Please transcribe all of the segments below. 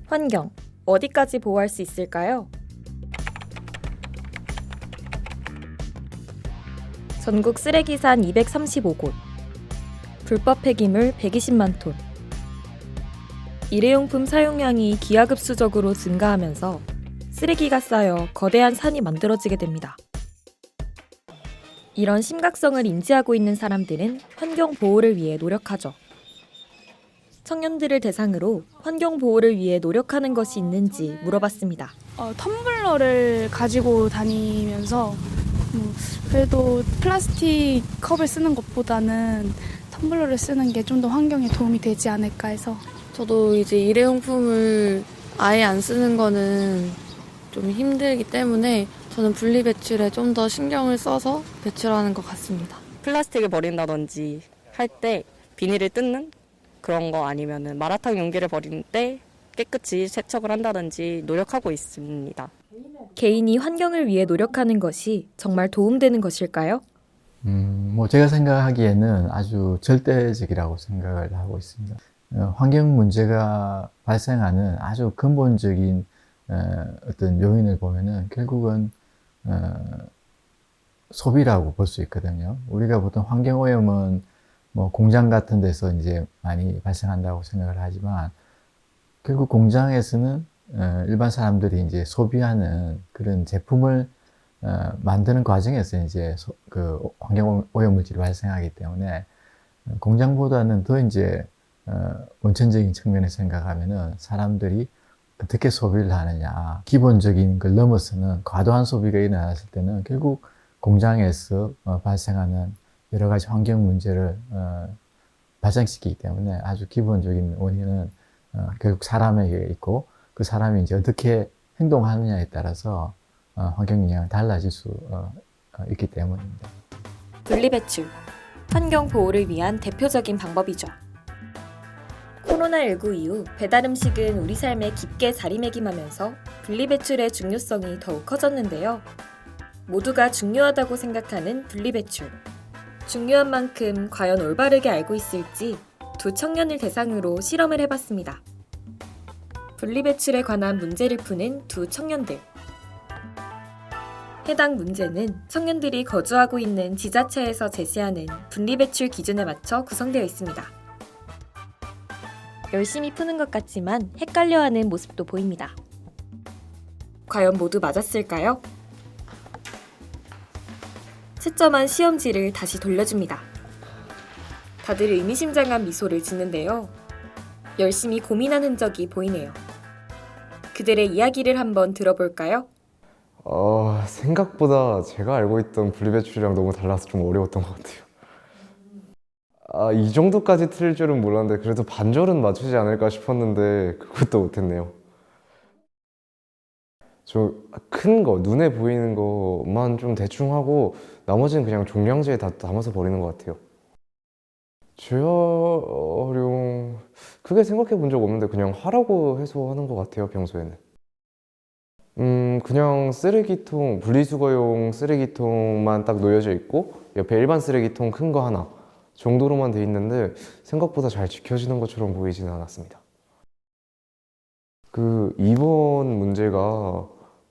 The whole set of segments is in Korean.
환경, 어디까지 보호할 수 있을까요? 전국 쓰레기산 235곳, 불법 폐기물 120만 톤. 일회용품 사용량이 기하급수적으로 증가하면서 쓰레기가 쌓여 거대한 산이 만들어지게 됩니다. 이런 심각성을 인지하고 있는 사람들은 환경 보호를 위해 노력하죠. 청년들을 대상으로 환경 보호를 위해 노력하는 것이 있는지 물어봤습니다. 텀블러를 가지고 다니면서 그래도 플라스틱 컵을 쓰는 것보다는 텀블러를 쓰는 게 좀 더 환경에 도움이 되지 않을까 해서. 저도 이제 일회용품을 아예 안 쓰는 거는 좀 힘들기 때문에 저는 분리배출에 좀 더 신경을 써서 배출하는 것 같습니다. 플라스틱을 버린다든지 할 때 비닐을 뜯는 그런 거 아니면은 마라탕 용기를 버릴 때 깨끗이 세척을 한다든지 노력하고 있습니다. 개인이 환경을 위해 노력하는 것이 정말 도움되는 것일까요? 제가 생각하기에는 아주 절대적이라고 생각을 하고 있습니다. 환경 문제가 발생하는 아주 근본적인 어떤 요인을 보면은 결국은 소비라고 볼 수 있거든요. 우리가 보통 환경 오염은 뭐 공장 같은 데서 이제 많이 발생한다고 생각을 하지만 결국 공장에서는 일반 사람들이 이제 소비하는 그런 제품을 만드는 과정에서 이제 그 환경 오염 물질이 발생하기 때문에 공장보다는 더 이제 원천적인 측면에서 생각하면은 사람들이 어떻게 소비를 하느냐, 기본적인 걸 넘어서는 과도한 소비가 일어났을 때는 결국 공장에서 발생하는 여러 가지 환경 문제를 발생시키기 때문에 아주 기본적인 원인은 결국 사람에게 있고 그 사람이 이제 어떻게 행동하느냐에 따라서 환경 영향이 달라질 수 있기 때문입니다. 분리배출, 환경 보호를 위한 대표적인 방법이죠. 코로나19 이후 배달음식은 우리 삶에 깊게 자리매김하면서 분리배출의 중요성이 더욱 커졌는데요. 모두가 중요하다고 생각하는 분리배출. 중요한 만큼 과연 올바르게 알고 있을지 두 청년을 대상으로 실험을 해봤습니다. 분리배출에 관한 문제를 푸는 두 청년들. 해당 문제는 청년들이 거주하고 있는 지자체에서 제시하는 분리배출 기준에 맞춰 구성되어 있습니다. 열심히 푸는 것 같지만 헷갈려하는 모습도 보입니다. 과연 모두 맞았을까요? 채점한 시험지를 다시 돌려줍니다. 다들 의미심장한 미소를 짓는데요. 열심히 고민한 흔적이 보이네요. 그들의 이야기를 한번 들어볼까요? 생각보다 제가 알고 있던 분리배출이랑 너무 달라서 좀 어려웠던 것 같아요. 이 정도까지 틀릴 줄은 몰랐는데 그래도 반절은 맞추지 않을까 싶었는데 그것도 못했네요. 저 큰 거, 눈에 보이는 것만 좀 대충 하고 나머지는 그냥 종량제에 다 담아서 버리는 것 같아요. 재활용... 크게 생각해 본 적 없는데 그냥 하라고 해서 하는 것 같아요, 평소에는. 그냥 쓰레기통, 분리수거용 쓰레기통만 딱 놓여져 있고 옆에 일반 쓰레기통 큰 거 하나 정도로만 돼 있는데 생각보다 잘 지켜지는 것처럼 보이지는 않았습니다.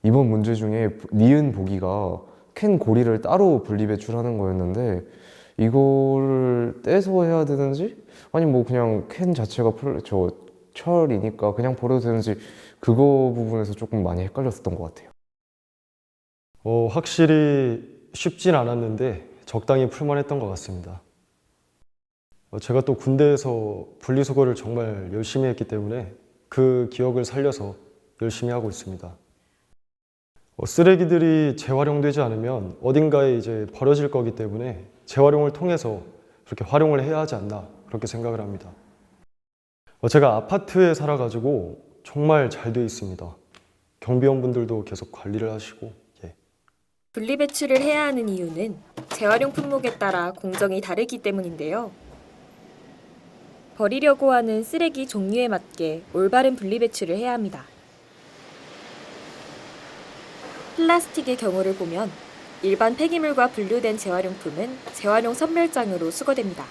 이번 문제 중에 니은 보기가 캔 고리를 따로 분리배출하는 거였는데 이걸 떼서 해야 되는지 아니 뭐 그냥 캔 자체가 철이니까 그냥 버려도 되는지 그거 부분에서 조금 많이 헷갈렸었던 것 같아요. 확실히 쉽진 않았는데 적당히 풀만했던 것 같습니다. 제가 또 군대에서 분리수거를 정말 열심히 했기 때문에 그 기억을 살려서 열심히 하고 있습니다. 쓰레기들이 재활용되지 않으면 어딘가에 이제 버려질 거기 때문에 재활용을 통해서 그렇게 활용을 해야 하지 않나 그렇게 생각을 합니다. 제가 아파트에 살아가지고 정말 잘 돼 있습니다. 경비원분들도 계속 관리를 하시고. 분리배출을 해야 하는 이유는 재활용 품목에 따라 공정이 다르기 때문인데요. 버리려고 하는 쓰레기 종류에 맞게 올바른 분리배출을 해야 합니다. 플라스틱의 경우를 보면 일반 폐기물과 분류된 재활용품은 재활용 선별장으로 수거됩니다.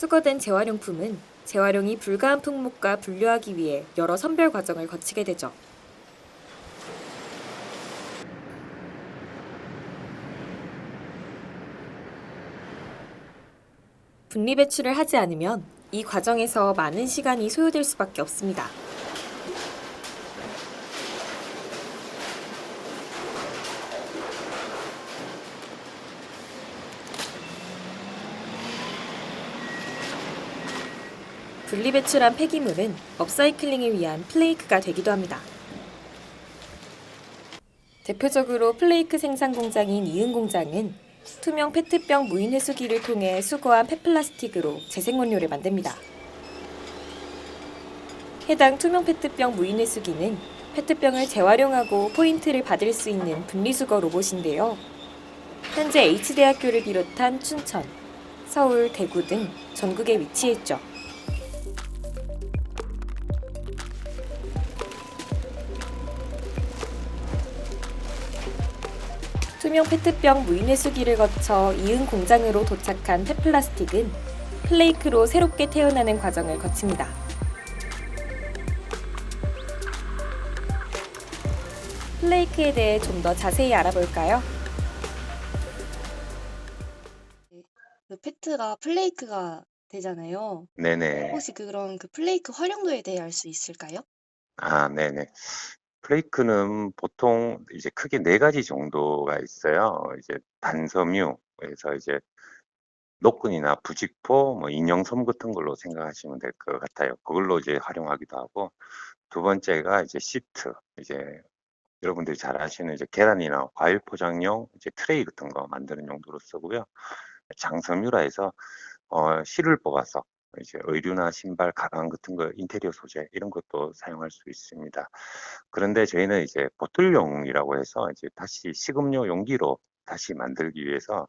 수거된 재활용품은 재활용이 불가한 품목과 분류하기 위해 여러 선별 과정을 거치게 되죠. 분리 배출을 하지 않으면 이 과정에서 많은 시간이 소요될 수밖에 없습니다. 분리 배출한 폐기물은 업사이클링을 위한 플레이크가 되기도 합니다. 대표적으로 플레이크 생산 공장인 이은 공장은 투명 페트병 무인 회수기를 통해 수거한 폐플라스틱으로 재생원료를 만듭니다. 해당 투명 페트병 무인 회수기는 페트병을 재활용하고 포인트를 받을 수 있는 분리수거 로봇인데요. 현재 H대학교를 비롯한 춘천, 서울, 대구 등 전국에 위치해 있죠. 투명 페트병 무인 회수기를 거쳐 이은 공장으로 도착한 폐플라스틱은 플레이크로 새롭게 태어나는 과정을 거칩니다. 플레이크에 대해 좀 더 자세히 알아볼까요? 그 페트가 플레이크가 되잖아요. 네네. 혹시 그런 그 플레이크 활용도에 대해 알 수 있을까요? 네네. 플레이크는 보통 이제 크게 네 가지 정도가 있어요. 이제 단섬유에서 이제 노끈이나 부직포, 뭐 인형섬 같은 걸로 생각하시면 될 것 같아요. 그걸로 이제 활용하기도 하고, 두 번째가 이제 시트, 이제 여러분들이 잘 아시는 이제 계란이나 과일 포장용 이제 트레이 같은 거 만드는 용도로 쓰고요. 장섬유라 해서 실을 뽑아서 이제 의류나 신발, 가방 같은 거 인테리어 소재 이런 것도 사용할 수 있습니다. 그런데 저희는 이제 보틀용이라고 해서 이제 다시 식음료 용기로 다시 만들기 위해서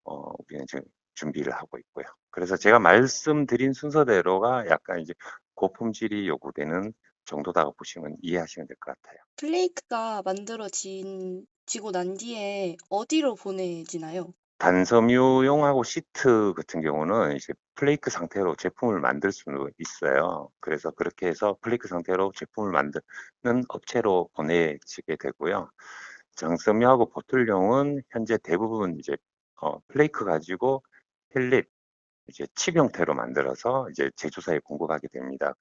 우리는 지금 준비를 하고 있고요. 그래서 제가 말씀드린 순서대로가 약간 이제 고품질이 요구되는 정도다고 보시면 이해하시면 될 것 같아요. 플레이크가 만들어지고 난 뒤에 어디로 보내지나요? 단섬유용하고 시트 같은 경우는 이제 플레이크 상태로 제품을 만들 수는 있어요. 그래서 그렇게 해서 플레이크 상태로 제품을 만드는 업체로 보내지게 되고요. 장섬유하고 보틀용은 현재 대부분 이제 플레이크 가지고 펠릿, 이제 칩 형태로 만들어서 이제 제조사에 공급하게 됩니다.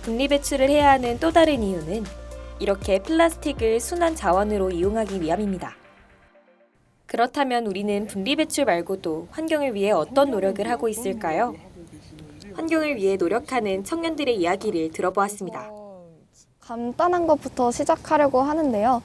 분리 배출을 해야 하는 또 다른 이유는 이렇게 플라스틱을 순환 자원으로 이용하기 위함입니다. 그렇다면 우리는 분리 배출 말고도 환경을 위해 어떤 노력을 하고 있을까요? 환경을 위해 노력하는 청년들의 이야기를 들어보았습니다. 간단한 것부터 시작하려고 하는데요.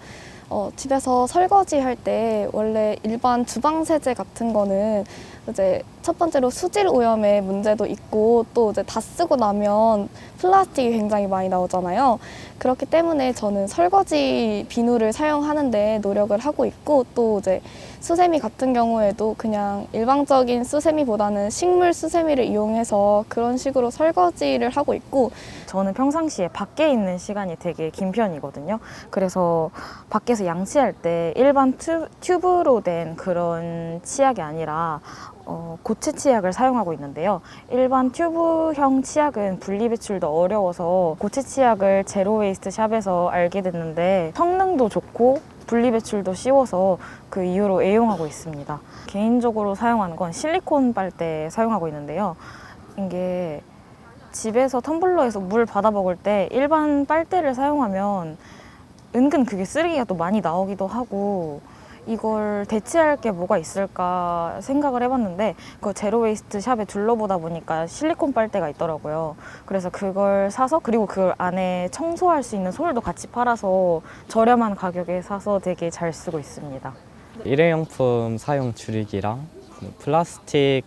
집에서 설거지 할 때 원래 일반 주방 세제 같은 거는 이제 첫 번째로 수질 오염의 문제도 있고 또 이제 다 쓰고 나면 플라스틱이 굉장히 많이 나오잖아요. 그렇기 때문에 저는 설거지 비누를 사용하는데 노력을 하고 있고 또 이제 수세미 같은 경우에도 그냥 일반적인 수세미보다는 식물 수세미를 이용해서 그런 식으로 설거지를 하고 있고 저는 평상시에 밖에 있는 시간이 되게 긴 편이거든요. 그래서 밖에서 양치할 때 일반 튜브로 된 그런 치약이 아니라 고체 치약을 사용하고 있는데요. 일반 튜브형 치약은 분리배출도 어려워서 고체 치약을 제로웨이스트 샵에서 알게 됐는데 성능도 좋고 분리배출도 쉬워서 그 이후로 애용하고 있습니다. 개인적으로 사용하는 건 실리콘 빨대 사용하고 있는데요. 이게 집에서 텀블러에서 물 받아 먹을 때 일반 빨대를 사용하면 은근 그게 쓰레기가 또 많이 나오기도 하고 이걸 대체할 게 뭐가 있을까 생각을 해봤는데 그 제로웨이스트 샵에 둘러보다 보니까 실리콘 빨대가 있더라고요. 그래서 그걸 사서 그리고 그 안에 청소할 수 있는 솔도 같이 팔아서 저렴한 가격에 사서 되게 잘 쓰고 있습니다. 일회용품 사용 줄이기랑 플라스틱을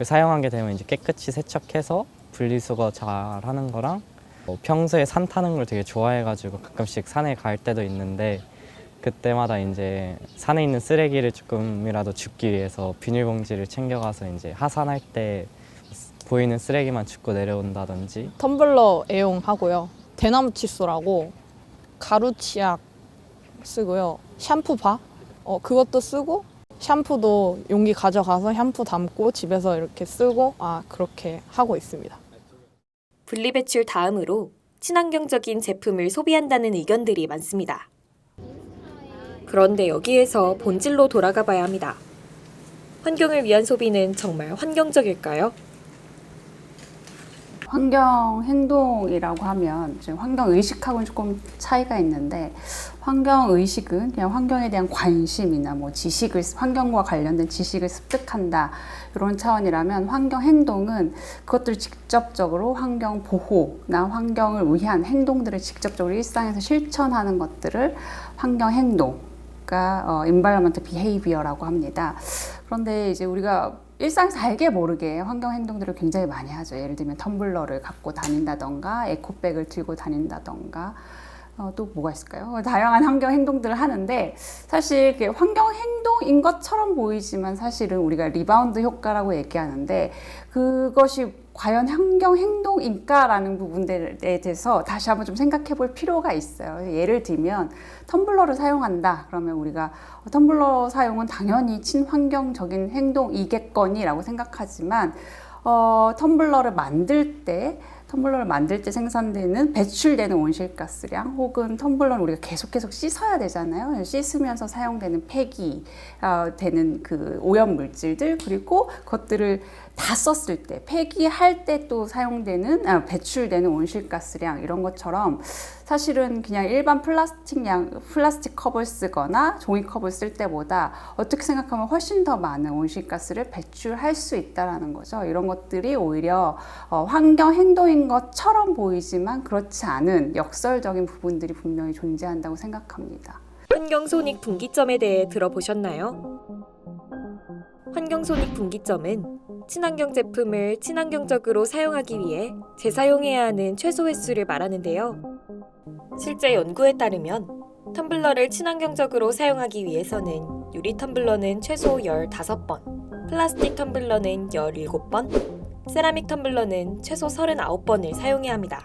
사용하게 되면 이제 깨끗이 세척해서 분리수거 잘 하는 거랑 평소에 산 타는 걸 되게 좋아해가지고 가끔씩 산에 갈 때도 있는데 그때마다 이제 산에 있는 쓰레기를 조금이라도 줍기 위해서 비닐봉지를 챙겨가서 이제 하산할 때 보이는 쓰레기만 줍고 내려온다든지. 텀블러 애용하고요. 대나무 칫솔하고 가루 치약 쓰고요. 샴푸바 그것도 쓰고 샴푸도 용기 가져가서 샴푸 담고 집에서 이렇게 쓰고 그렇게 하고 있습니다. 분리배출 다음으로 친환경적인 제품을 소비한다는 의견들이 많습니다. 그런데 여기에서 본질로 돌아가 봐야 합니다. 환경을 위한 소비는 정말 환경적일까요? 환경 행동이라고 하면 환경 의식하고는 조금 차이가 있는데, 환경 의식은 그냥 환경에 대한 관심이나 뭐 지식을, 환경과 관련된 지식을 습득한다, 이런 차원이라면, 환경 행동은 그것들을 직접적으로 환경 보호나 환경을 위한 행동들을 직접적으로 일상에서 실천하는 것들을 환경 행동가 environmental behavior라고 합니다. 그런데 이제 우리가 일상에서 알게 모르게 환경 행동들을 굉장히 많이 하죠. 예를 들면 텀블러를 갖고 다닌다던가, 에코백을 들고 다닌다던가, 또 뭐가 있을까요? 다양한 환경 행동들을 하는데, 사실 환경 행동인 것처럼 보이지만 사실은 우리가 리바운드 효과라고 얘기하는데, 그것이 과연 환경 행동인가라는 부분에 대해서 다시 한번 좀 생각해 볼 필요가 있어요. 예를 들면 텀블러를 사용한다 그러면 우리가 텀블러 사용은 당연히 친환경적인 행동이겠거니라고 생각하지만, 텀블러를 만들 때 생산되는 배출되는 온실가스량, 혹은 텀블러는 우리가 계속 씻어야 되잖아요. 씻으면서 사용되는 폐기 되는 그 오염 물질들, 그리고 그것들을 다 썼을 때, 폐기할 때 또 사용되는 배출되는 온실가스량, 이런 것처럼 사실은 그냥 일반 플라스틱 컵을 쓰거나 종이컵을 쓸 때보다 어떻게 생각하면 훨씬 더 많은 온실가스를 배출할 수 있다는 거죠. 이런 것들이 오히려 환경 행동인 것처럼 보이지만 그렇지 않은 역설적인 부분들이 분명히 존재한다고 생각합니다. 환경손익 분기점에 대해 들어보셨나요? 환경손익 분기점은 친환경 제품을 친환경적으로 사용하기 위해 재사용해야 하는 최소 횟수를 말하는데요. 실제 연구에 따르면 텀블러를 친환경적으로 사용하기 위해서는 유리 텀블러는 최소 15번, 플라스틱 텀블러는 17번, 세라믹 텀블러는 최소 39번을 사용해야 합니다.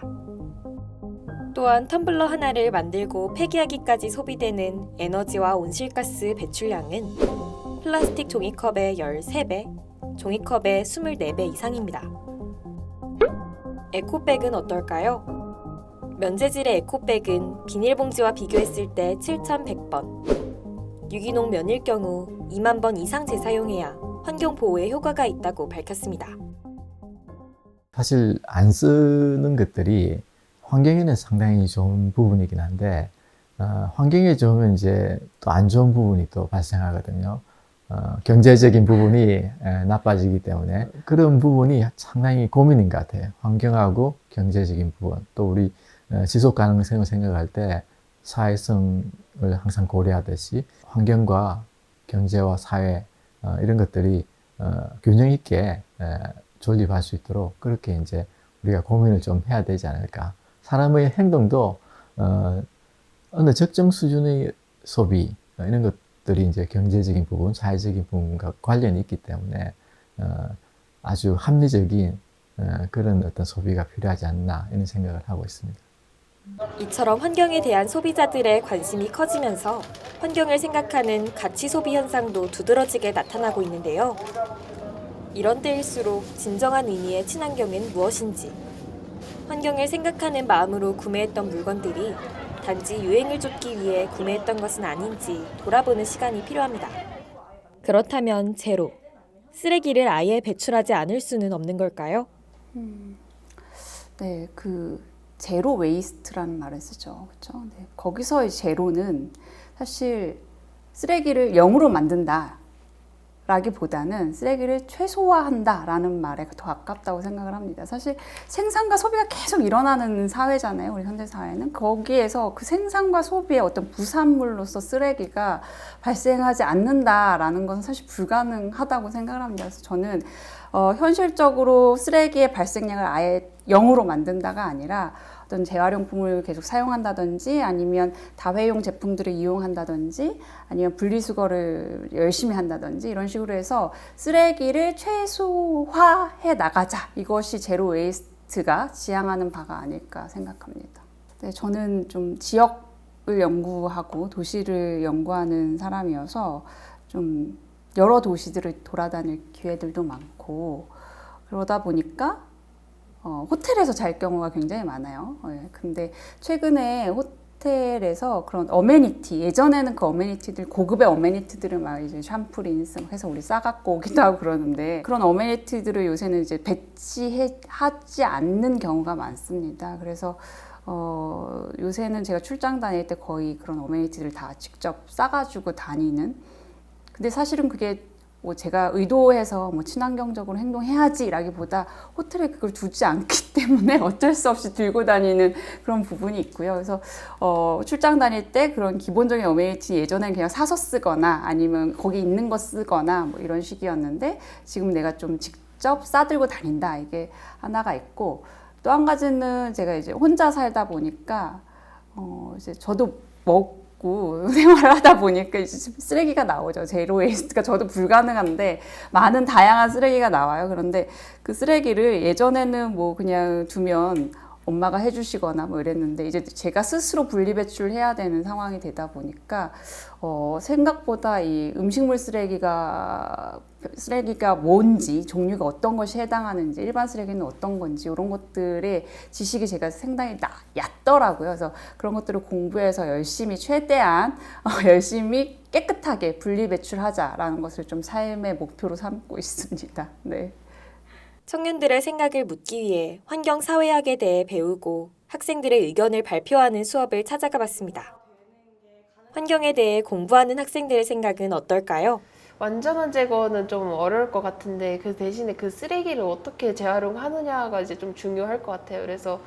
또한 텀블러 하나를 만들고 폐기하기까지 소비되는 에너지와 온실가스 배출량은 플라스틱 종이컵의 13배, 종이컵의 24배 이상입니다. 에코백은 어떨까요? 면재질의 에코백은 비닐봉지와 비교했을 때 7,100번, 유기농 면일 경우 2만 번 이상 재사용해야 환경 보호에 효과가 있다고 밝혔습니다. 사실 안 쓰는 것들이 환경에는 상당히 좋은 부분이긴 한데, 환경에 좋으면 이제 또 안 좋은 부분이 또 발생하거든요. 경제적인 부분이 나빠지기 때문에 그런 부분이 상당히 고민인 것 같아요. 환경하고 경제적인 부분, 또 우리 지속 가능성을 생각할 때 사회성을 항상 고려하듯이 환경과 경제와 사회 이런 것들이 균형 있게 존립할 수 있도록 그렇게 이제 우리가 고민을 좀 해야 되지 않을까. 사람의 행동도 어느 적정 수준의 소비 이런 것들이 이제 경제적인 부분, 사회적인 부분과 관련이 있기 때문에 아주 합리적인 그런 어떤 소비가 필요하지 않나 이런 생각을 하고 있습니다. 이처럼 환경에 대한 소비자들의 관심이 커지면서 환경을 생각하는 가치 소비 현상도 두드러지게 나타나고 있는데요. 이런 때일수록 진정한 의미의 친환경은 무엇인지, 환경을 생각하는 마음으로 구매했던 물건들이 단지 유행을 쫓기 위해 구매했던 것은 아닌지 돌아보는 시간이 필요합니다. 그렇다면 제로, 쓰레기를 아예 배출하지 않을 수는 없는 걸까요? 네, 제로 웨이스트라는 말을 쓰죠. 그렇죠? 네, 거기서의 제로는 사실 쓰레기를 0으로 만든다 라기보다는 쓰레기를 최소화한다라는 말에 더 가깝다고 생각을 합니다. 사실 생산과 소비가 계속 일어나는 사회잖아요. 우리 현대 사회는. 거기에서 그 생산과 소비의 어떤 부산물로서 쓰레기가 발생하지 않는다라는 건 사실 불가능하다고 생각을 합니다. 그래서 저는 현실적으로 쓰레기의 발생량을 아예 0으로 만든다가 아니라 어떤 재활용품을 계속 사용한다든지, 아니면 다회용 제품들을 이용한다든지, 아니면 분리수거를 열심히 한다든지, 이런 식으로 해서 쓰레기를 최소화해 나가자. 이것이 제로 웨이스트가 지향하는 바가 아닐까 생각합니다. 네, 저는 좀 지역을 연구하고 도시를 연구하는 사람이어서 좀 여러 도시들을 돌아다닐 기회들도 많고 그러다 보니까 호텔에서 잘 경우가 굉장히 많아요. 근데 최근에 호텔에서 그런 어메니티, 예전에는 그 어메니티들, 고급의 어메니티들을 막 이제 샴푸, 린스 해서 우리 싸갖고 오기도 하고 그러는데 그런 어메니티들을 요새는 이제 배치하지 않는 경우가 많습니다. 그래서 요새는 제가 출장 다닐 때 거의 그런 어메니티를 다 직접 싸가지고 다니는. 근데 사실은 그게 뭐 제가 의도해서 뭐 친환경적으로 행동해야지라기보다 호텔에 그걸 두지 않기 때문에 어쩔 수 없이 들고 다니는 그런 부분이 있고요. 그래서 출장 다닐 때 그런 기본적인 어메니티 예전엔 그냥 사서 쓰거나 아니면 거기 있는 거 쓰거나 뭐 이런 식이었는데 지금 내가 좀 직접 싸들고 다닌다 이게 하나가 있고 또 한 가지는 제가 이제 혼자 살다 보니까 이제 저도 먹고 생활을 하다 보니까 이제 쓰레기가 나오죠. 제로 웨이스트가 저도 불가능한데 많은 다양한 쓰레기가 나와요. 그런데 그 쓰레기를 예전에는 뭐 그냥 두면 엄마가 해주시거나 뭐 이랬는데 이제 제가 스스로 분리배출해야 되는 상황이 되다 보니까 생각보다 이 음식물 쓰레기가 뭔지, 종류가 어떤 것이 해당하는지, 일반 쓰레기는 어떤 건지 이런 것들의 지식이 제가 상당히 얕더라고요. 그래서 그런 것들을 공부해서 열심히 최대한 열심히 깨끗하게 분리배출하자라는 것을 좀 삶의 목표로 삼고 있습니다. 네. 청년들의 생각을 묻기 위해 환경사회학에 대해 배우고 학생들의 의견을 발표하는 수업을 찾아가 봤습니다. 환경에 대해 공부하는 학생들의 생각은 어떨까요? 완전한 제거는 좀 어려울 것 같은데 그 대신에 그 쓰레기를 어떻게 재활용하느냐가 이제 좀 중요할 것 같아요. 그래서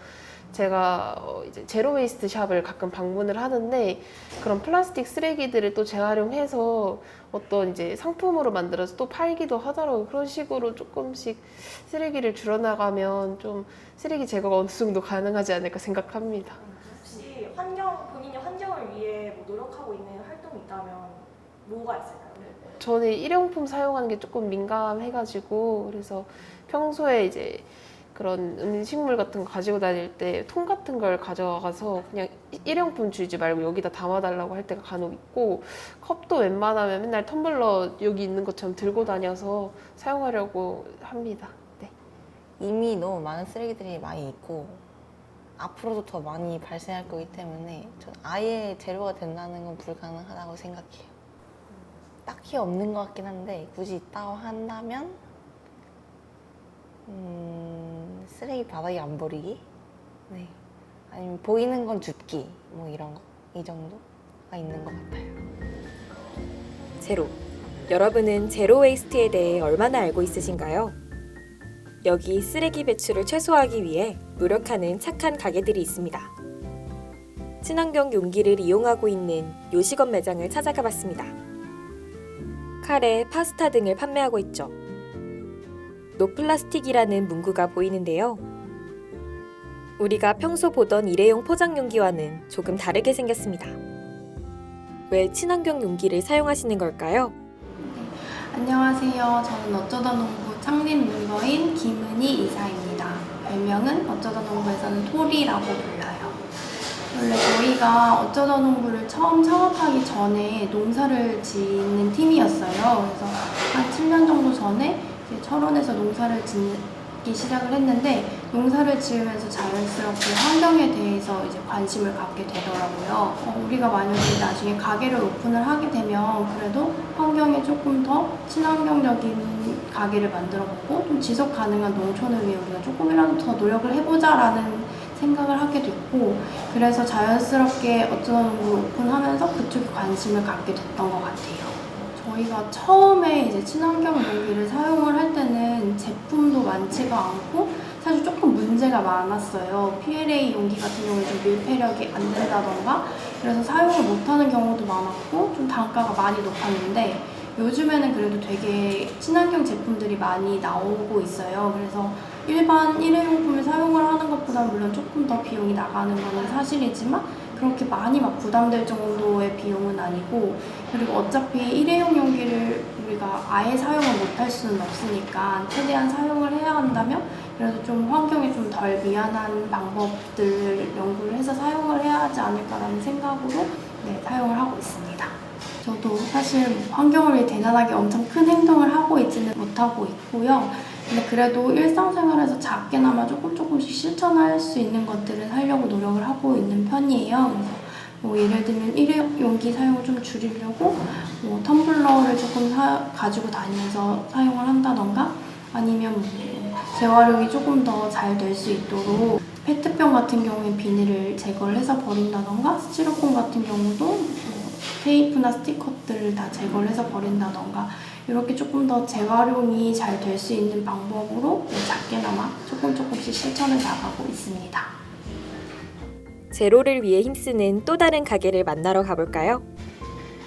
제가 이제 제로 웨이스트 샵을 가끔 방문을 하는데 그런 플라스틱 쓰레기들을 또 재활용해서 어떤 이제 상품으로 만들어서 또 팔기도 하더라고요. 그런 식으로 조금씩 쓰레기를 줄여나가면 좀 쓰레기 제거가 어느 정도 가능하지 않을까 생각합니다. 혹시 본인의 환경을 위해 뭐 노력하고 있는 활동이 있다면 뭐가 있을까요? 저는 일회용품 사용하는 게 조금 민감해가지고 그래서 평소에 이제 그런 음식물 같은 거 가지고 다닐 때 통 같은 걸 가져가서 그냥 일회용품 주지 말고 여기다 담아달라고 할 때가 간혹 있고 컵도 웬만하면 맨날 텀블러 여기 있는 것처럼 들고 다녀서 사용하려고 합니다. 네. 이미 너무 많은 쓰레기들이 많이 있고 앞으로도 더 많이 발생할 거기 때문에 전 아예 제로가 된다는 건 불가능하다고 생각해요. 딱히 없는 것 같긴 한데 굳이 있다고 한다면 쓰레기 바닥에 안 버리기? 네. 아니면 보이는 건 줍기 뭐 이런 거 이 정도가 있는 것 같아요. 제로. 여러분은 제로 웨이스트에 대해 얼마나 알고 있으신가요? 여기 쓰레기 배출을 최소화하기 위해 노력하는 착한 가게들이 있습니다. 친환경 용기를 이용하고 있는 요식업 매장을 찾아가 봤습니다. 카레, 파스타 등을 판매하고 있죠. 노플라스틱이라는 문구가 보이는데요. 우리가 평소 보던 일회용 포장 용기와는 조금 다르게 생겼습니다. 왜 친환경 용기를 사용하시는 걸까요? 안녕하세요. 저는 어쩌다 농부 창립 멤버인 김은희 이사입니다. 별명은 어쩌다 농부에서는 토리라고 불러요. 원래 저희가 어쩌다 농부를 처음 창업하기 전에 농사를 짓는 팀이었어요. 그래서 한 7년 정도 전에 이제 철원에서 농사를 짓기 시작을 했는데 농사를 지으면서 자연스럽게 환경에 대해서 이제 관심을 갖게 되더라고요. 우리가 만약에 나중에 가게를 오픈을 하게 되면 그래도 환경에 조금 더 친환경적인 가게를 만들어보고 좀 지속 가능한 농촌을 위해 우리가 조금이라도 더 노력을 해보자라는 생각을 하게 됐고 그래서 자연스럽게 어쩌다 농구를 오픈하면서 그쪽에 관심을 갖게 됐던 것 같아요. 저희가 처음에 이제 친환경 용기를 사용을 할 때는 제품도 많지가 않고 사실 조금 문제가 많았어요. PLA 용기 같은 경우에 좀 밀폐력이 안 된다던가 그래서 사용을 못하는 경우도 많았고 좀 단가가 많이 높았는데 요즘에는 그래도 되게 친환경 제품들이 많이 나오고 있어요. 그래서 일반 일회용품을 사용을 하는 것보다 물론 조금 더 비용이 나가는 건 사실이지만 그렇게 많이 막 부담될 정도의 비용은 아니고 그리고 어차피 일회용 용기를 우리가 아예 사용을 못할 수는 없으니까 최대한 사용을 해야 한다면 그래도 좀 환경에 좀 덜 미안한 방법들을 연구를 해서 사용을 해야 하지 않을까라는 생각으로 사용을 하고 있습니다. 저도 사실 환경을 위해 대단하게 엄청 큰 행동을 하고 있지는 못하고 있고요. 근데 그래도 일상생활에서 작게나마 조금씩 실천할 수 있는 것들은 하려고 노력을 하고 있는 편이에요. 그래서 뭐 예를 들면 일회용기 사용을 좀 줄이려고 뭐 텀블러를 조금 가지고 다니면서 사용을 한다던가 아니면 뭐 재활용이 조금 더 잘 될 수 있도록 페트병 같은 경우에 비닐을 제거를 해서 버린다던가 스티로폼 같은 경우도 뭐 테이프나 스티커들을 다 제거를 해서 버린다던가 이렇게 조금 더 재활용이 잘 될 수 있는 방법으로 작게나마 조금씩 실천을 나가고 있습니다. 제로를 위해 힘쓰는 또 다른 가게를 만나러 가볼까요?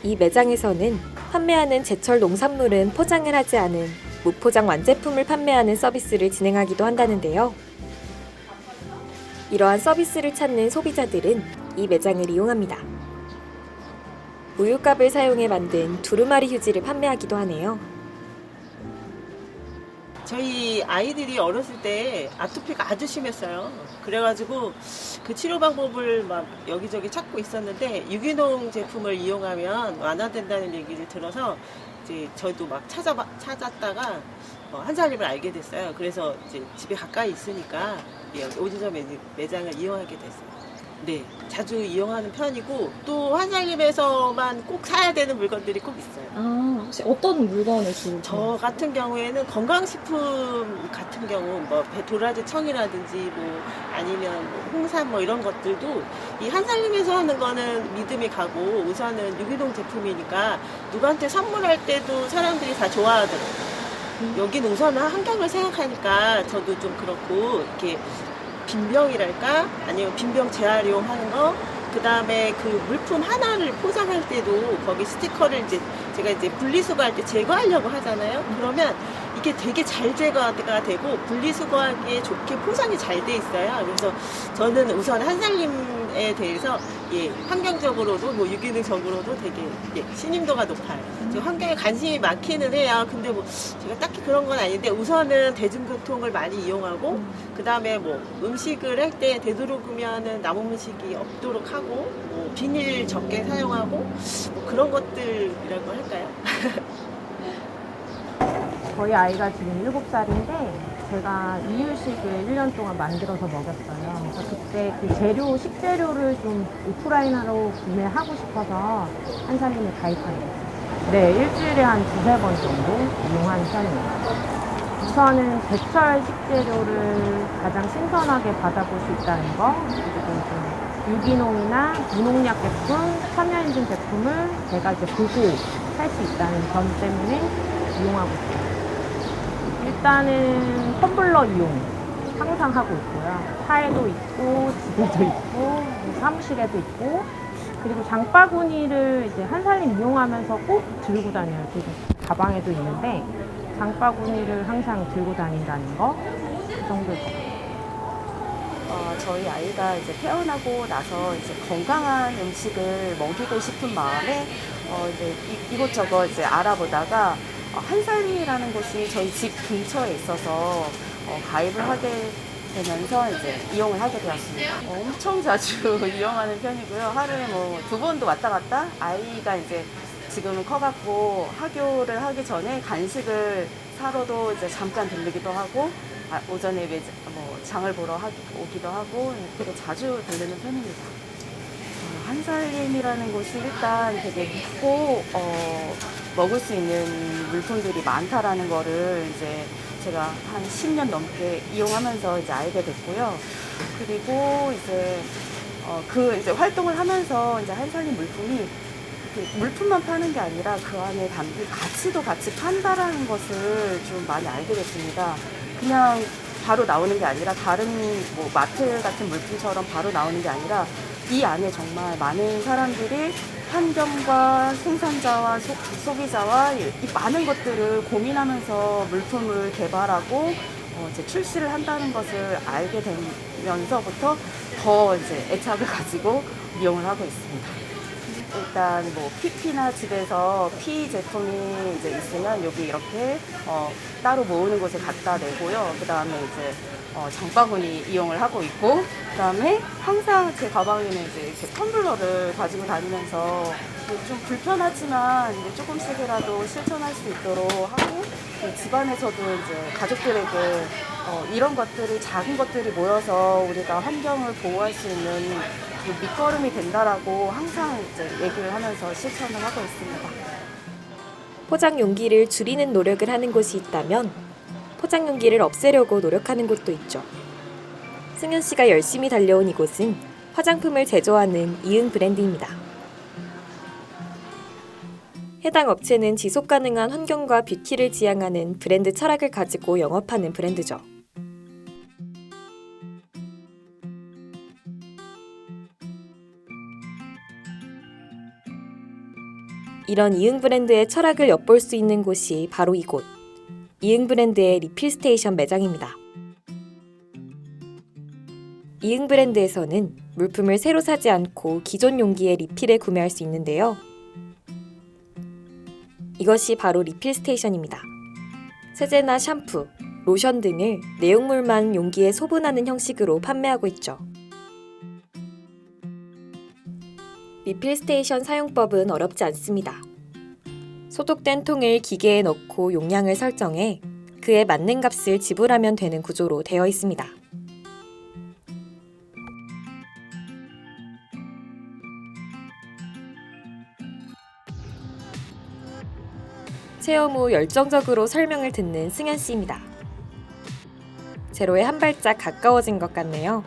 이 매장에서는 판매하는 제철 농산물은 포장을 하지 않은 무포장 완제품을 판매하는 서비스를 진행하기도 한다는데요. 이러한 서비스를 찾는 소비자들은 이 매장을 이용합니다. 우유값을 사용해 만든 두루마리 휴지를 판매하기도 하네요. 저희 아이들이 어렸을 때 아토피가 아주 심했어요. 그래가지고 그 치료 방법을 막 여기저기 찾고 있었는데 유기농 제품을 이용하면 완화된다는 얘기를 들어서 이제 저희도 막 찾았다가 한살림을 알게 됐어요. 그래서 이제 집에 가까이 있으니까 오지점 매장을 이용하게 됐어요. 네, 자주 이용하는 편이고 또 한살림에서만 꼭 사야 되는 물건들이 꼭 있어요. 혹시 어떤 물건을 주로? 저 같은 경우에는 건강식품 같은 경우 뭐 도라지 청이라든지 뭐 아니면 뭐 홍삼 뭐 이런 것들도 이 한살림에서 하는 거는 믿음이 가고 우선은 유기농 제품이니까 누구한테 선물할 때도 사람들이 다 좋아하더라고요. 여기는 우선은 환경을 생각하니까 저도 좀 그렇고 이렇게 빈병이랄까 아니면 빈병 재활용하는 거 그 다음에 그 물품 하나를 포장할 때도 거기 스티커를 이제 제가 이제 분리수거할 때 제거하려고 하잖아요. 그러면 이게 되게 잘 제거가 되고 분리수거하기에 좋게 포장이 잘 돼 있어요. 그래서 저는 우선 한살림에 대해서 환경적으로도 뭐 유기농적으로도 되게 신임도가 높아요. 제가 환경에 관심이 많기는 해요. 근데 뭐 제가 딱히 그런 건 아닌데 우선은 대중교통을 많이 이용하고 그 다음에 뭐 음식을 할 때 되도록이면은 남은 음식이 없도록 하고 뭐 비닐 적게 사용하고 뭐 그런 것들이라고 할까요? 저희 아이가 지금 7살인데 제가 이유식을 1년 동안 만들어서 먹였어요. 그래서 그때 그 식재료를 좀 오프라인으로 구매하고 싶어서 한살림에 가입하게 됐어요. 네, 일주일에 한 2-3번 정도 이용하는 편이에요. 우선은 제철 식재료를 가장 신선하게 받아볼 수 있다는 거, 그리고 좀 유기농이나 무농약 제품, 참여인증 제품을 제가 이제 보고 살 수 있다는 점 때문에 이용하고 있어요. 일단은 텀블러 이용 항상 하고 있고요. 차에도 있고, 집에도 있고, 사무실에도 있고, 그리고 장바구니를 이제 한살림 이용하면서 꼭 들고 다녀요. 그래서 가방에도 있는데 장바구니를 항상 들고 다닌다는 거, 그 정도일 것 같아요. 저희 아이가 이제 태어나고 나서 이제 건강한 음식을 먹이고 싶은 마음에 이제 이곳저곳 이제 알아보다가 한살림이라는 곳이 저희 집 근처에 있어서 가입을 하게 되면서 이제 이용을 하게 되었습니다. 엄청 자주 이용하는 편이고요. 하루에 뭐 2번도 왔다 갔다. 아이가 이제 지금은 커갖고 학교를 하기 전에 간식을 사러도 이제 잠깐 들르기도 하고 오전에 뭐 장을 보러 오기도 하고 되게 자주 들르는 편입니다. 한살림이라는 곳이 일단 되게 믿고 먹을 수 있는 물품들이 많다라는 거를 이제 제가 한 10년 넘게 이용하면서 이제 알게 됐고요. 그리고 이제 이제 활동을 하면서 이제 한살림 물품이 물품만 파는 게 아니라 그 안에 담긴 가치도 같이 판다라는 것을 좀 많이 알게 됐습니다. 그냥 바로 나오는 게 아니라 다른 뭐 마트 같은 물품처럼 바로 나오는 게 아니라 이 안에 정말 많은 사람들이 환경과 생산자와 소비자와 이 많은 것들을 고민하면서 물품을 개발하고 이제 출시를 한다는 것을 알게 되면서부터 더 이제 애착을 가지고 이용을 하고 있습니다. 일단 뭐 PP나 집에서 P 제품이 이제 있으면 여기 이렇게 따로 모으는 곳에 갖다 내고요. 그 다음에 이제 장바구니 이용을 하고 있고, 그 다음에 항상 제 가방에는 이제 이렇게 텀블러를 가지고 다니면서 좀 불편하지만 이제 조금씩이라도 실천할 수 있도록 하고, 집안에서도 이제 가족들에게 이런 것들이, 작은 것들이 모여서 우리가 환경을 보호할 수 있는 그 밑거름이 된다라고 항상 이제 얘기를 하면서 실천을 하고 있습니다. 포장 용기를 줄이는 노력을 하는 곳이 있다면 포장 용기를 없애려고 노력하는 곳도 있죠. 승현 씨가 열심히 달려온 이곳은 화장품을 제조하는 이응 브랜드입니다. 해당 업체는 지속 가능한 환경과 뷰티를 지향하는 브랜드 철학을 가지고 영업하는 브랜드죠. 이런 이응 브랜드의 철학을 엿볼 수 있는 곳이 바로 이곳, 이응 브랜드의 리필 스테이션 매장입니다. 이응 브랜드에서는 물품을 새로 사지 않고 기존 용기의 리필에 구매할 수 있는데요. 이것이 바로 리필 스테이션입니다. 세제나 샴푸, 로션 등을 내용물만 용기에 소분하는 형식으로 판매하고 있죠. 리필 스테이션 사용법은 어렵지 않습니다. 소독된 통을 기계에 넣고 용량을 설정해 그에 맞는 값을 지불하면 되는 구조로 되어 있습니다. 체험 후 열정적으로 설명을 듣는 승현 씨입니다. 제로에 한 발짝 가까워진 것 같네요.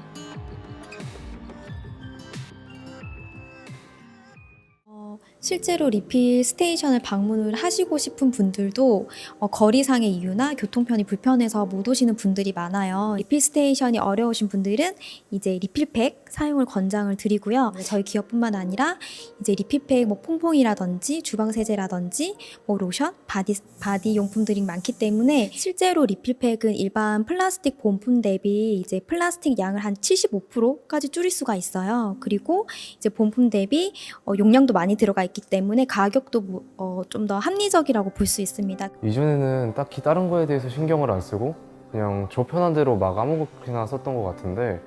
실제로 리필 스테이션을 방문을 하시고 싶은 분들도 거리상의 이유나 교통편이 불편해서 못 오시는 분들이 많아요. 리필 스테이션이 어려우신 분들은 이제 리필팩 사용을 권장을 드리고요. 저희 기업뿐만 아니라 이제 리필팩 뭐 퐁퐁이라든지 주방 세제라든지 뭐 로션, 바디 용품들이 많기 때문에 실제로 리필팩은 일반 플라스틱 본품 대비 이제 플라스틱 양을 한 75%까지 줄일 수가 있어요. 그리고 이제 본품 대비 용량도 많이 들어가 있기 때문에 가격도 좀 더 합리적이라고 볼 수 있습니다. 이전에는 딱히 다른 거에 대해서 신경을 안 쓰고 그냥 저 편한 대로 막 아무거나 썼던 것 같은데,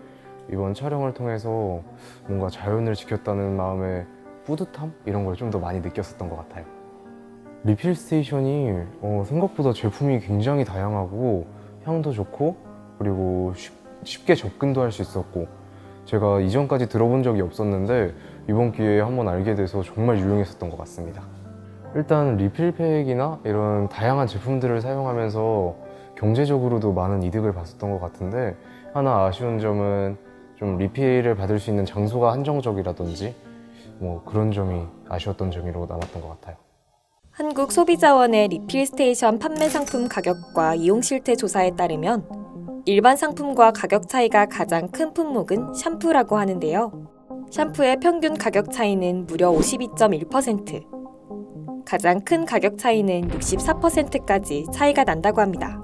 이번 촬영을 통해서 뭔가 자연을 지켰다는 마음의 뿌듯함? 이런 걸 좀 더 많이 느꼈었던 것 같아요. 리필 스테이션이 생각보다 제품이 굉장히 다양하고 향도 좋고, 그리고 쉽게 접근도 할 수 있었고, 제가 이전까지 들어본 적이 없었는데 이번 기회에 한번 알게 돼서 정말 유용했었던 것 같습니다. 일단 리필팩이나 이런 다양한 제품들을 사용하면서 경제적으로도 많은 이득을 봤었던 것 같은데, 하나 아쉬운 점은 좀 리필을 받을 수 있는 장소가 한정적이라든지 뭐 그런 점이 아쉬웠던 점으로 남았던 것 같아요. 한국소비자원의 리필 스테이션 판매 상품 가격과 이용 실태 조사에 따르면 일반 상품과 가격 차이가 가장 큰 품목은 샴푸라고 하는데요. 샴푸의 평균 가격 차이는 무려 52.1%, 가장 큰 가격 차이는 64%까지 차이가 난다고 합니다.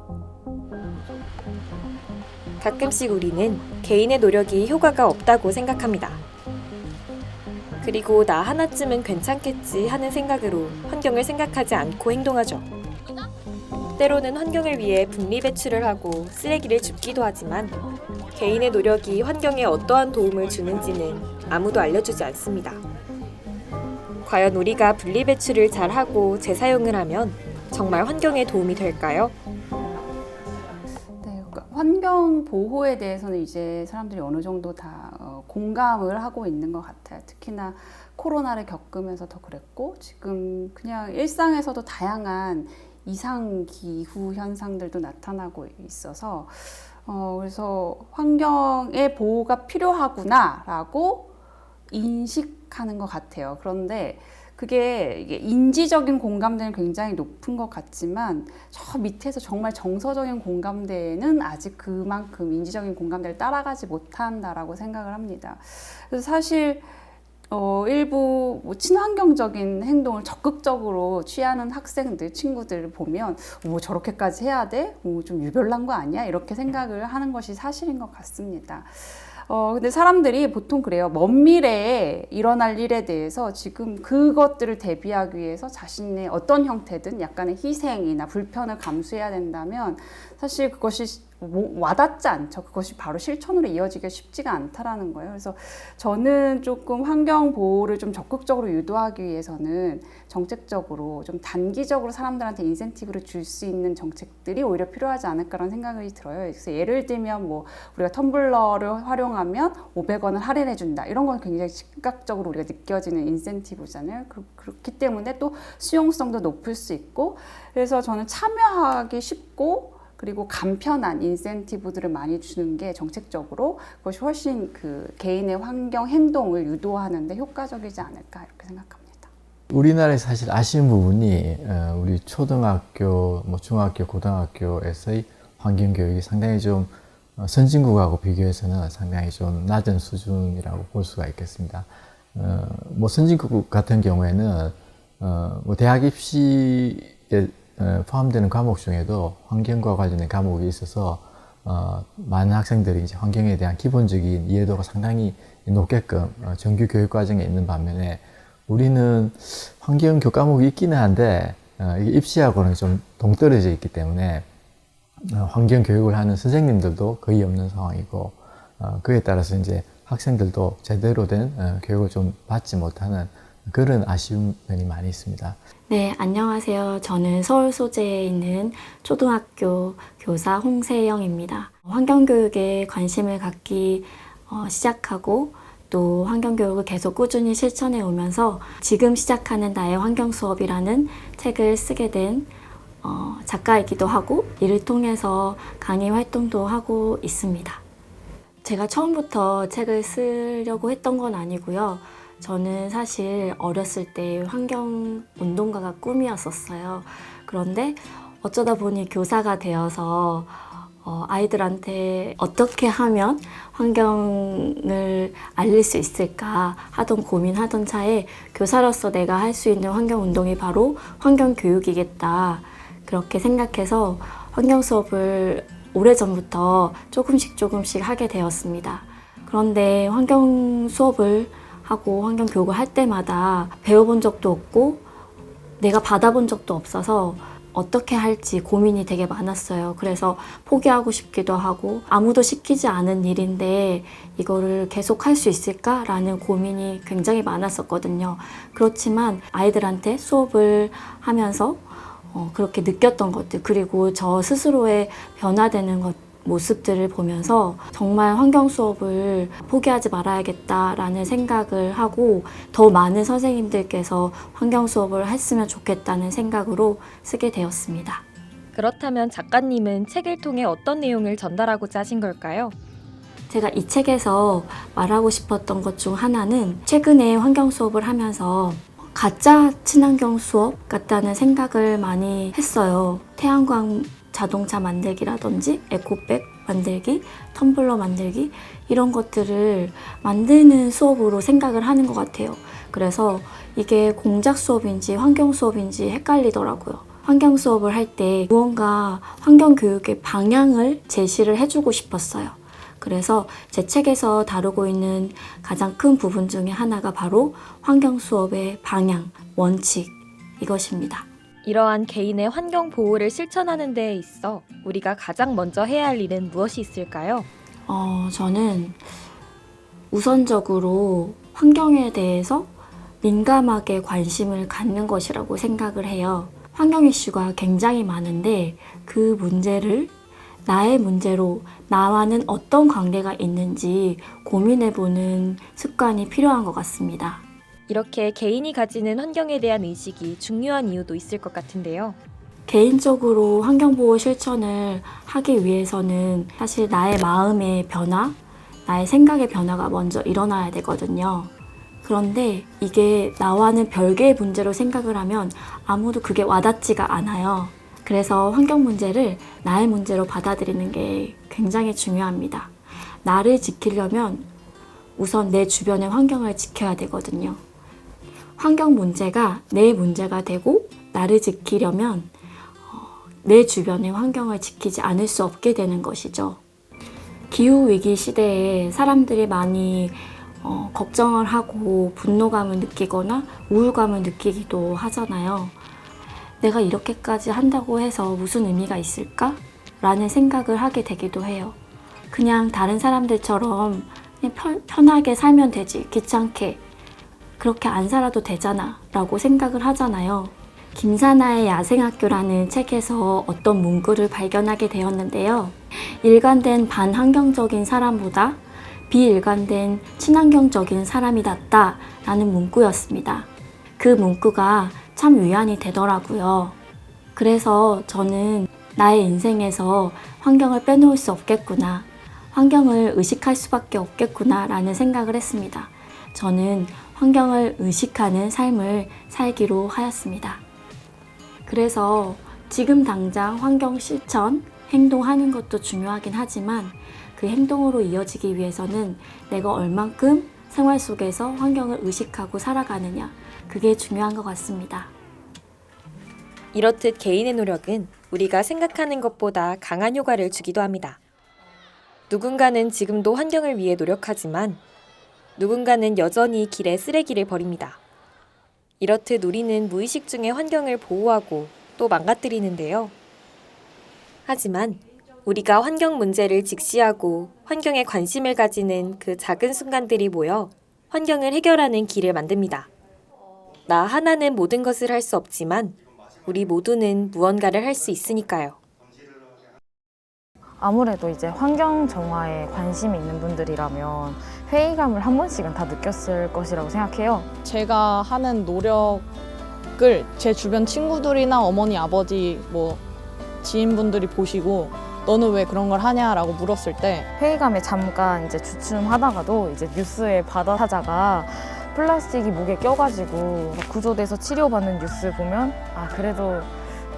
가끔씩 우리는 개인의 노력이 효과가 없다고 생각합니다. 그리고 나 하나쯤은 괜찮겠지 하는 생각으로 환경을 생각하지 않고 행동하죠. 때로는 환경을 위해 분리배출을 하고 쓰레기를 줍기도 하지만 개인의 노력이 환경에 어떠한 도움을 주는지는 아무도 알려주지 않습니다. 과연 우리가 분리배출을 잘하고 재사용을 하면 정말 환경에 도움이 될까요? 네, 환경 보호에 대해서는 이제 사람들이 어느 정도 다 공감을 하고 있는 것 같아요. 특히나 코로나를 겪으면서 더 그랬고, 지금 그냥 일상에서도 다양한 이상기후 현상들도 나타나고 있어서 그래서 환경의 보호가 필요하구나라고 인식하는 것 같아요. 그런데 그게 이게 인지적인 공감대는 굉장히 높은 것 같지만 저 밑에서 정말 정서적인 공감대는 아직 그만큼 인지적인 공감대를 따라가지 못한다라고 생각을 합니다. 그래서 사실 일부 뭐 친환경적인 행동을 적극적으로 취하는 학생들, 친구들을 보면 뭐 저렇게까지 해야 돼? 좀 유별난 거 아니야? 이렇게 생각을 하는 것이 사실인 것 같습니다. 근데 사람들이 보통 그래요. 먼 미래에 일어날 일에 대해서 지금 그것들을 대비하기 위해서 자신의 어떤 형태든 약간의 희생이나 불편을 감수해야 된다면 사실 그것이 와닿지 않죠. 그것이 바로 실천으로 이어지기가 쉽지가 않다라는 거예요. 그래서 저는 조금 환경 보호를 좀 적극적으로 유도하기 위해서는 정책적으로 좀 단기적으로 사람들한테 인센티브를 줄 수 있는 정책들이 오히려 필요하지 않을까라는 생각이 들어요. 그래서 예를 들면 뭐 우리가 텀블러를 활용하면 500원을 할인해 준다. 이런 건 굉장히 즉각적으로 우리가 느껴지는 인센티브잖아요. 그렇기 때문에 또 수용성도 높을 수 있고, 그래서 저는 참여하기 쉽고 그리고 간편한 인센티브들을 많이 주는 게 정책적으로 그것이 훨씬 그 개인의 환경 행동을 유도하는 데 효과적이지 않을까 이렇게 생각합니다. 우리나라에 사실 아쉬운 부분이 우리 초등학교, 뭐 중학교, 고등학교에서의 환경 교육이 상당히 좀 선진국하고 비교해서는 상당히 좀 낮은 수준이라고 볼 수가 있겠습니다. 뭐 선진국 같은 경우에는 뭐 대학 입시에 포함되는 과목 중에도 환경과 관련된 과목이 있어서 많은 학생들이 이제 환경에 대한 기본적인 이해도가 상당히 높게끔 정규 교육 과정에 있는 반면에 우리는 환경 교과목이 있기는 한데 입시하고는 좀 동떨어져 있기 때문에 환경 교육을 하는 선생님들도 거의 없는 상황이고 그에 따라서 이제 학생들도 제대로 된 교육을 좀 받지 못하는 그런 아쉬운 면이 많이 있습니다. 네, 안녕하세요. 저는 서울 소재에 있는 초등학교 교사 홍세영입니다. 환경교육에 관심을 갖기 시작하고 또 환경교육을 계속 꾸준히 실천해 오면서 지금 시작하는 나의 환경수업이라는 책을 쓰게 된 작가이기도 하고 이를 통해서 강의 활동도 하고 있습니다. 제가 처음부터 책을 쓰려고 했던 건 아니고요. 저는 사실 어렸을 때 환경운동가가 꿈이었었어요. 그런데 어쩌다 보니 교사가 되어서 아이들한테 어떻게 하면 환경을 알릴 수 있을까 하던 고민하던 차에 교사로서 내가 할 수 있는 환경운동이 바로 환경교육이겠다. 그렇게 생각해서 환경수업을 오래전부터 조금씩 하게 되었습니다. 그런데 환경수업을 하고 환경교육을 할 때마다 배워본 적도 없고 내가 받아본 적도 없어서 어떻게 할지 고민이 되게 많았어요. 그래서 포기하고 싶기도 하고 아무도 시키지 않은 일인데 이거를 계속 할 수 있을까라는 고민이 굉장히 많았었거든요. 그렇지만 아이들한테 수업을 하면서 그렇게 느꼈던 것들 그리고 저 스스로의 변화되는 모습들을 보면서 정말 환경 수업을 포기하지 말아야겠다라는 생각을 하고 더 많은 선생님들께서 환경 수업을 했으면 좋겠다는 생각으로 쓰게 되었습니다. 그렇다면 작가님은 책을 통해 어떤 내용을 전달하고자 하신 걸까요? 제가 이 책에서 말하고 싶었던 것 중 하나는 최근에 환경 수업을 하면서 가짜 친환경 수업 같다는 생각을 많이 했어요. 태양광 자동차 만들기라든지 에코백 만들기, 텀블러 만들기 이런 것들을 만드는 수업으로 생각을 하는 것 같아요. 그래서 이게 공작 수업인지 환경 수업인지 헷갈리더라고요. 환경 수업을 할 때 무언가 환경 교육의 방향을 제시를 해주고 싶었어요. 그래서 제 책에서 다루고 있는 가장 큰 부분 중에 하나가 바로 환경 수업의 방향, 원칙 이것입니다. 이러한 개인의 환경 보호를 실천하는 데에 있어 우리가 가장 먼저 해야 할 일은 무엇이 있을까요? 저는 우선적으로 환경에 대해서 민감하게 관심을 갖는 것이라고 생각을 해요. 환경 이슈가 굉장히 많은데 그 문제를 나의 문제로 나와는 어떤 관계가 있는지 고민해보는 습관이 필요한 것 같습니다. 이렇게 개인이 가지는 환경에 대한 의식이 중요한 이유도 있을 것 같은데요. 개인적으로 환경보호 실천을 하기 위해서는 사실 나의 마음의 변화, 나의 생각의 변화가 먼저 일어나야 되거든요. 그런데 이게 나와는 별개의 문제로 생각을 하면 아무도 그게 와닿지가 않아요. 그래서 환경 문제를 나의 문제로 받아들이는 게 굉장히 중요합니다. 나를 지키려면 우선 내 주변의 환경을 지켜야 되거든요. 환경 문제가 내 문제가 되고 나를 지키려면 내 주변의 환경을 지키지 않을 수 없게 되는 것이죠. 기후위기 시대에 사람들이 많이 걱정을 하고 분노감을 느끼거나 우울감을 느끼기도 하잖아요. 내가 이렇게까지 한다고 해서 무슨 의미가 있을까? 라는 생각을 하게 되기도 해요. 그냥 다른 사람들처럼 그냥 편하게 살면 되지, 귀찮게. 그렇게 안 살아도 되잖아 라고 생각을 하잖아요. 김사나의 야생학교라는 책에서 어떤 문구를 발견하게 되었는데요. 일관된 반환경적인 사람보다 비일관된 친환경적인 사람이 낫다 라는 문구였습니다. 그 문구가 참 위안이 되더라고요. 그래서 저는 나의 인생에서 환경을 빼놓을 수 없겠구나, 환경을 의식할 수밖에 없겠구나 라는 생각을 했습니다. 저는 환경을 의식하는 삶을 살기로 하였습니다. 그래서 지금 당장 환경 실천, 행동하는 것도 중요하긴 하지만 그 행동으로 이어지기 위해서는 내가 얼만큼 생활 속에서 환경을 의식하고 살아가느냐, 그게 중요한 것 같습니다. 이렇듯 개인의 노력은 우리가 생각하는 것보다 강한 효과를 주기도 합니다. 누군가는 지금도 환경을 위해 노력하지만 누군가는 여전히 길에 쓰레기를 버립니다. 이렇듯 우리는 무의식 중에 환경을 보호하고 또 망가뜨리는데요. 하지만 우리가 환경 문제를 직시하고 환경에 관심을 가지는 그 작은 순간들이 모여 환경을 해결하는 길을 만듭니다. 나 하나는 모든 것을 할 수 없지만 우리 모두는 무언가를 할 수 있으니까요. 아무래도 이제 환경 정화에 관심이 있는 분들이라면 회의감을 한 번씩은 다 느꼈을 것이라고 생각해요. 제가 하는 노력을 제 주변 친구들이나 어머니, 아버지, 뭐 지인분들이 보시고 너는 왜 그런 걸 하냐라고 물었을 때 회의감에 잠깐 이제 주춤하다가도 이제 뉴스에 바다 사자가 플라스틱이 목에 껴가지고 구조돼서 치료받는 뉴스 보면 아, 그래도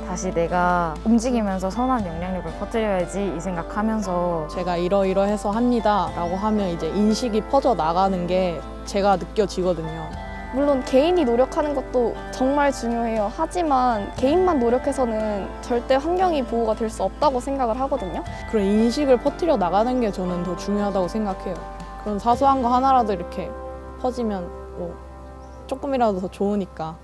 다시 내가 움직이면서 선한 영향력을 퍼뜨려야지 이 생각하면서 제가 이러이러해서 합니다 라고 하면 이제 인식이 퍼져 나가는 게 제가 느껴지거든요. 물론 개인이 노력하는 것도 정말 중요해요. 하지만 개인만 노력해서는 절대 환경이 보호가 될 수 없다고 생각을 하거든요. 그런 인식을 퍼뜨려 나가는 게 저는 더 중요하다고 생각해요. 그런 사소한 거 하나라도 이렇게 퍼지면 뭐 조금이라도 더 좋으니까.